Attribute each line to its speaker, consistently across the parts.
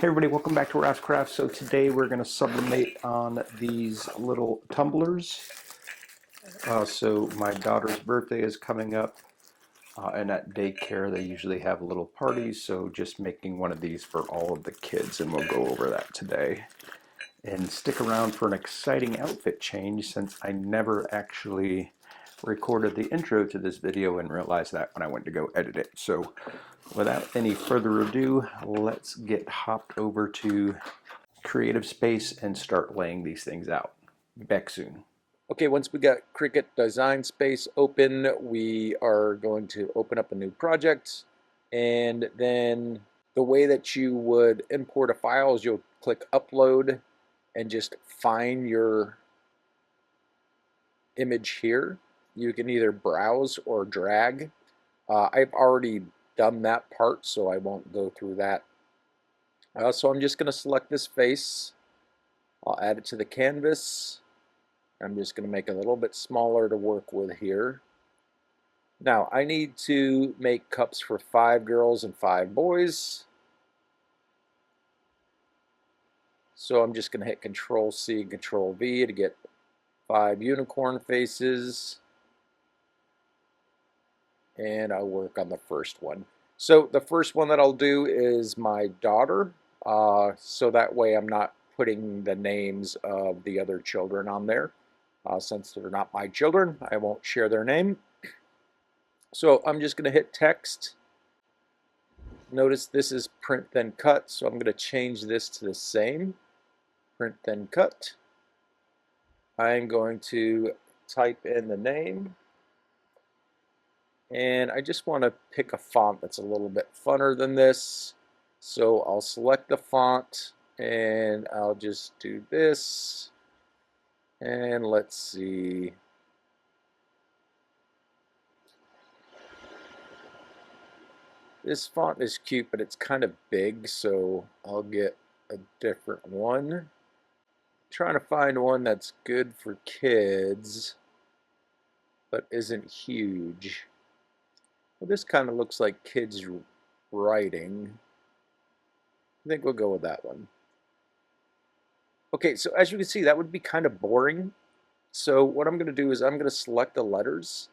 Speaker 1: Hey everybody, welcome back to Raftcraft. So today we're going to sublimate on these little tumblers. So my daughter's birthday is coming up, and at daycare they usually have little parties, so just making one of these for all of the kids, and we'll go over that today. And stick around for an exciting outfit change, since I never actually recorded the intro to this video and realized that when I went to go edit it. So without any further ado, let's get hopped over to Creative Space and start laying these things out. Back soon.
Speaker 2: Okay, once we got Cricut Design Space open, we are going to open up a new project. And then the way that you would import a file is you'll click Upload and just find your image here. You can either browse or drag. I've already done that part, so I won't go through that. So I'm just going to select this face. I'll add it to the canvas. I'm just going to make it a little bit smaller to work with here. Now I need to make cups for 5 girls and 5 boys. So I'm just going to hit Control C and Control V to get 5 unicorn faces. And I'll work on the first one. So the first one that I'll do is my daughter. So that way I'm not putting the names of the other children on there. Since they're not my children, I won't share their name. So I'm just going to hit text. Notice this is print then cut, so I'm going to change this to the same. Print then cut. I'm going to type in the name. And I just want to pick a font that's a little bit funner than this. So I'll select the font and I'll just do this. And let's see. This font is cute, but it's kind of big, so I'll get a different one. I'm trying to find one that's good for kids, but isn't huge. Well, this kind of looks like kids writing. I think we'll go with that one. Okay, so as you can see, that would be kind of boring. So what I'm going to do is I'm going to select the letters.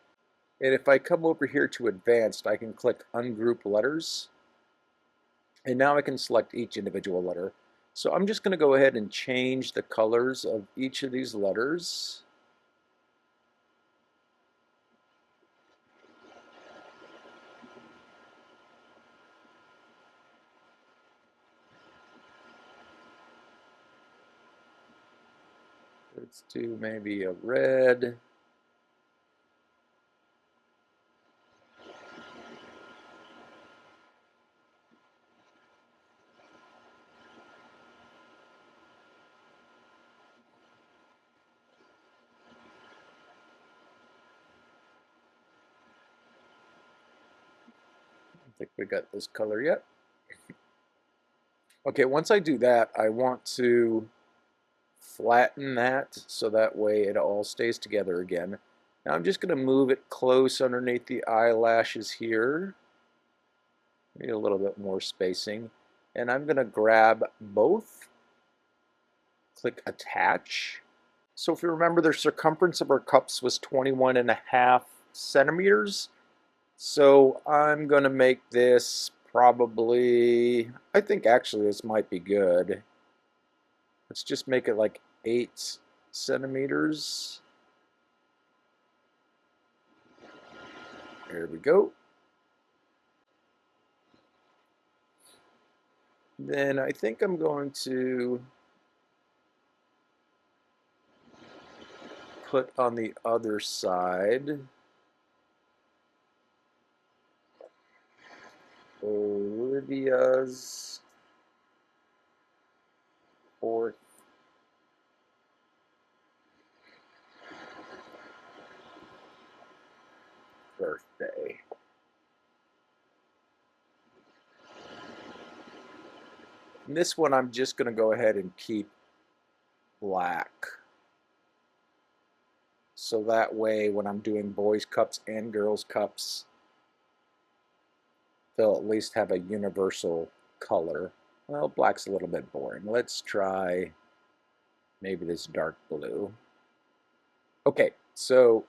Speaker 2: And if I come over here to Advanced, I can click Ungroup Letters. And now I can select each individual letter. So I'm just going to go ahead and change the colors of each of these letters. Let's do maybe a red. I don't think we got this color yet. Okay, once I do that, I want to flatten that so that way it all stays together again. Now I'm just going to move it close underneath the eyelashes here. Maybe a little bit more spacing. And I'm going to grab both, click Attach. So if you remember, the circumference of our cups was 21.5 centimeters. So I'm going to make this probably, I think actually this might be good. Let's just make it like 8 centimeters. There we go. Then I think I'm going to put on the other side Olivia's 4th birthday. And this one I'm just going to go ahead and keep black. So that way when I'm doing boys cups and girls cups, they'll at least have a universal color. Well, black's a little bit boring. Let's try maybe this dark blue. Okay, so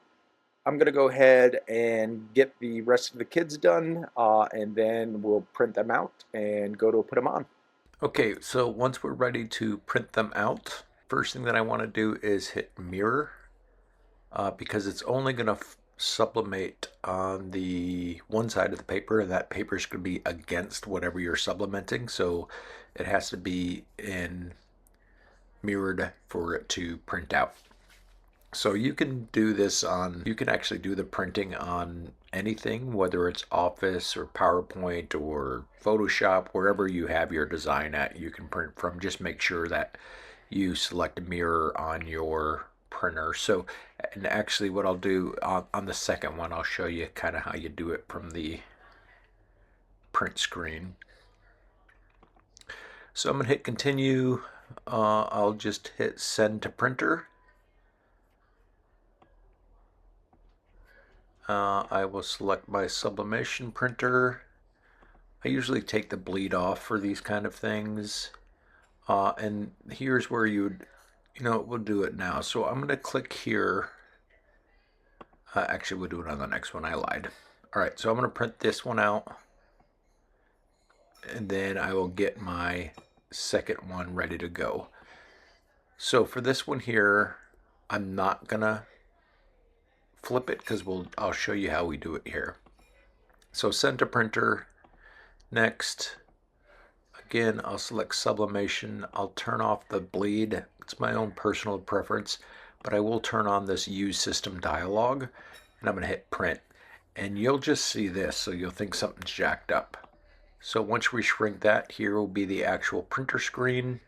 Speaker 2: I'm going to go ahead and get the rest of the kids done, and then we'll print them out and go to put them on.
Speaker 3: Okay, so once we're ready to print them out, first thing that I want to do is hit mirror because it's only going to sublimate on the one side of the paper, and that paper is going to be against whatever you're sublimating, so it has to be in mirrored for it to print out. So you can do this on, you can actually do the printing on anything, whether it's Office or PowerPoint or Photoshop, wherever you have your design at, you can print from. Just make sure that you select mirror on your printer. So, and actually what I'll do on the second one, I'll show you kind of how you do it from the print screen. So I'm going to hit continue. I'll just hit send to printer. I will select my sublimation printer. I usually take the bleed off for these kind of things. And here's where we'll do it now. So I'm going to click here. Actually, we'll do it on the next one. I lied. All right, so I'm going to print this one out. And then I will get my second one ready to go. So for this one here, I'm not going to flip it because I'll show you how we do it here. So send to printer. Next, again, I'll select sublimation. I'll turn off the bleed. It's my own personal preference, but I will turn on this use system dialog, and I'm going to hit print. And you'll just see this, so you'll think something's jacked up. So once we shrink that, here will be the actual printer screen.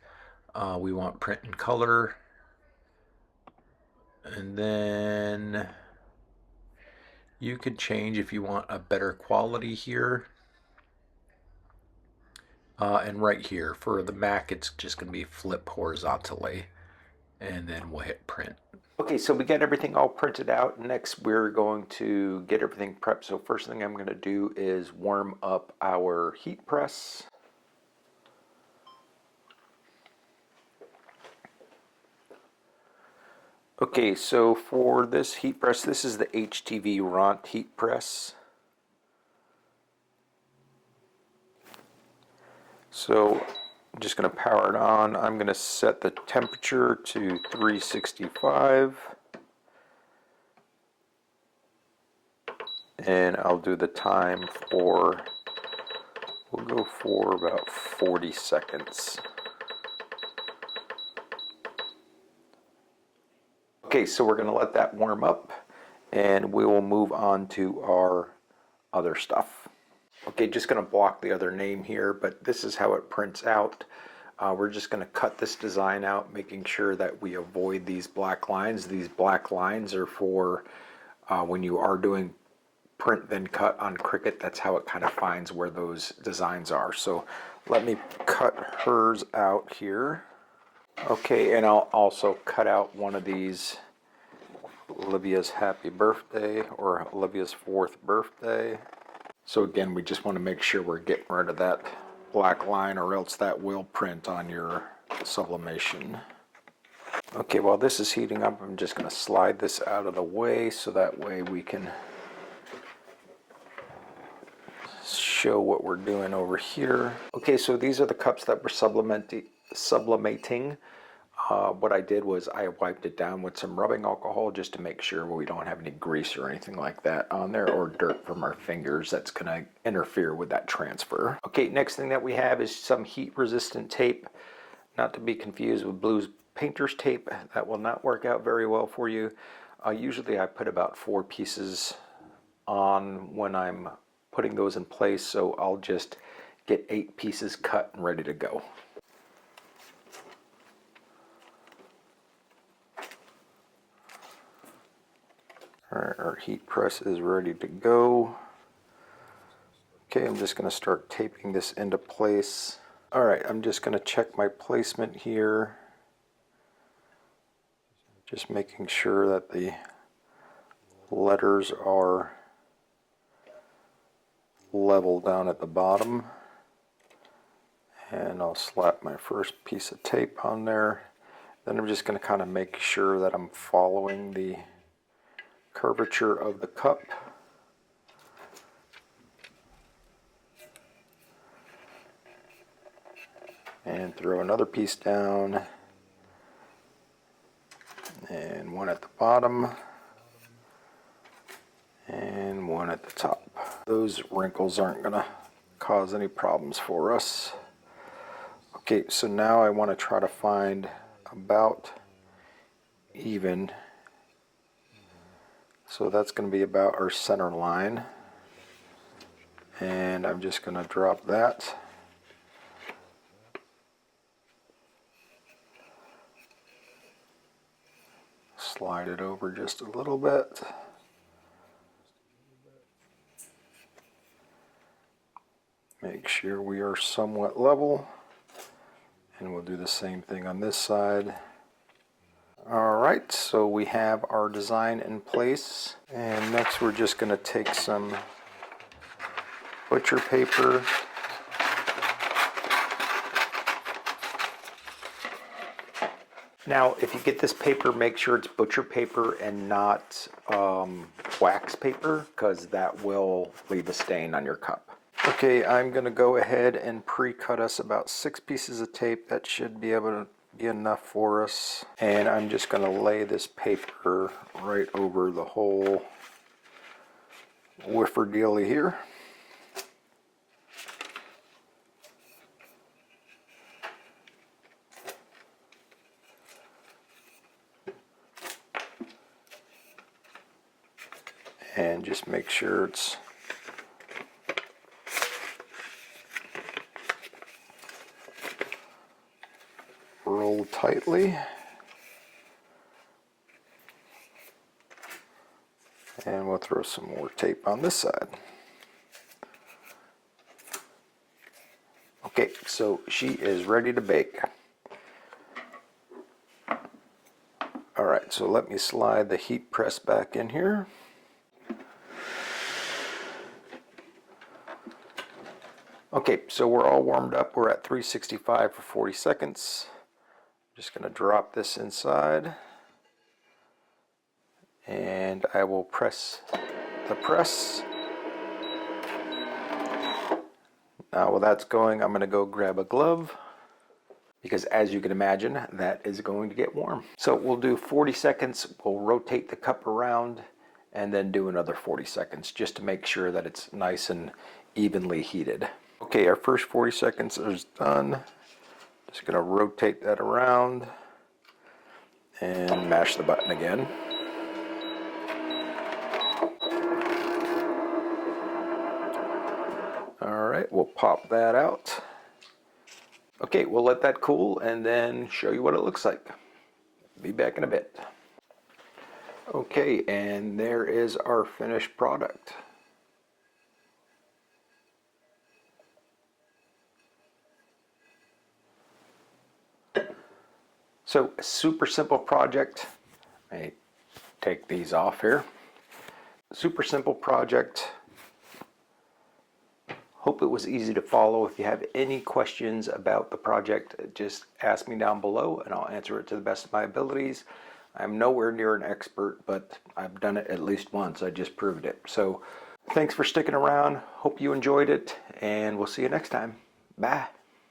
Speaker 3: We want print in color. And then you could change if you want a better quality here. And right here for the Mac, it's just going to be flip horizontally, and then we'll hit print.
Speaker 1: Okay, so we got everything all printed out. Next, we're going to get everything prepped. So first thing I'm going to do is warm up our heat press. Okay, so for this heat press, this is the HTV Ront heat press. So I'm just going to power it on. I'm going to set the temperature to 365. And I'll do the time for, we'll go for about 40 seconds. Okay, so we're going to let that warm up, and we will move on to our other stuff. Okay, just going to block the other name here, but this is how it prints out. We're just going to cut this design out, making sure that we avoid these black lines. These black lines are for when you are doing print then cut on Cricut. That's how it kind of finds where those designs are. So let me cut hers out here. Okay, and I'll also cut out one of these, Olivia's happy birthday or Olivia's 4th birthday. So again, we just want to make sure we're getting rid of that black line, or else that will print on your sublimation. Okay, while this is heating up, I'm just going to slide this out of the way so that way we can show what we're doing over here. Okay, so these are the cups that we're sublimating. What I did was I wiped it down with some rubbing alcohol just to make sure we don't have any grease or anything like that on there, or dirt from our fingers that's going to interfere with that transfer. Okay, next thing that we have is some heat resistant tape, not to be confused with Blue's painter's tape. That will not work out very well for you. Usually I put about 4 pieces on when I'm putting those in place, so I'll just get 8 pieces cut and ready to go. Alright, our heat press is ready to go. Okay, I'm just going to start taping this into place. Alright, I'm just going to check my placement here. Just making sure that the letters are level down at the bottom. And I'll slap my first piece of tape on there. Then I'm just going to kind of make sure that I'm following the curvature of the cup. And throw another piece down. And one at the bottom. And one at the top. Those wrinkles aren't going to cause any problems for us. Okay, so now I want to try to find about even. So that's going to be about our center line. And I'm just going to drop that. Slide it over just a little bit. Make sure we are somewhat level. And we'll do the same thing on this side. Alright, so we have our design in place. And next we're just going to take some butcher paper. Now, if you get this paper, make sure it's butcher paper and not wax paper, because that will leave a stain on your cup. Okay, I'm going to go ahead and pre-cut us about 6 pieces of tape. That should be able to be enough for us. And I'm just going to lay this paper right over the whole woofer dealy here. And just make sure it's rolled tightly. And we'll throw some more tape on this side. Okay, so she is ready to bake. Alright, so let me slide the heat press back in here. Okay, so we're all warmed up. We're at 365 for 40 seconds. Just going to drop this inside. And I will press the press. Now while that's going, I'm going to go grab a glove, because as you can imagine, that is going to get warm. So we'll do 40 seconds. We'll rotate the cup around and then do another 40 seconds just to make sure that it's nice and evenly heated. Okay, our first 40 seconds is done. Just going to rotate that around and mash the button again. Alright, we'll pop that out. Okay, we'll let that cool and then show you what it looks like. Be back in a bit. Okay, and there is our finished product. So, a super simple project. Let me take these off here. Super simple project. Hope it was easy to follow. If you have any questions about the project, just ask me down below and I'll answer it to the best of my abilities. I'm nowhere near an expert, but I've done it at least once. I just proved it. So thanks for sticking around. Hope you enjoyed it, and we'll see you next time. Bye.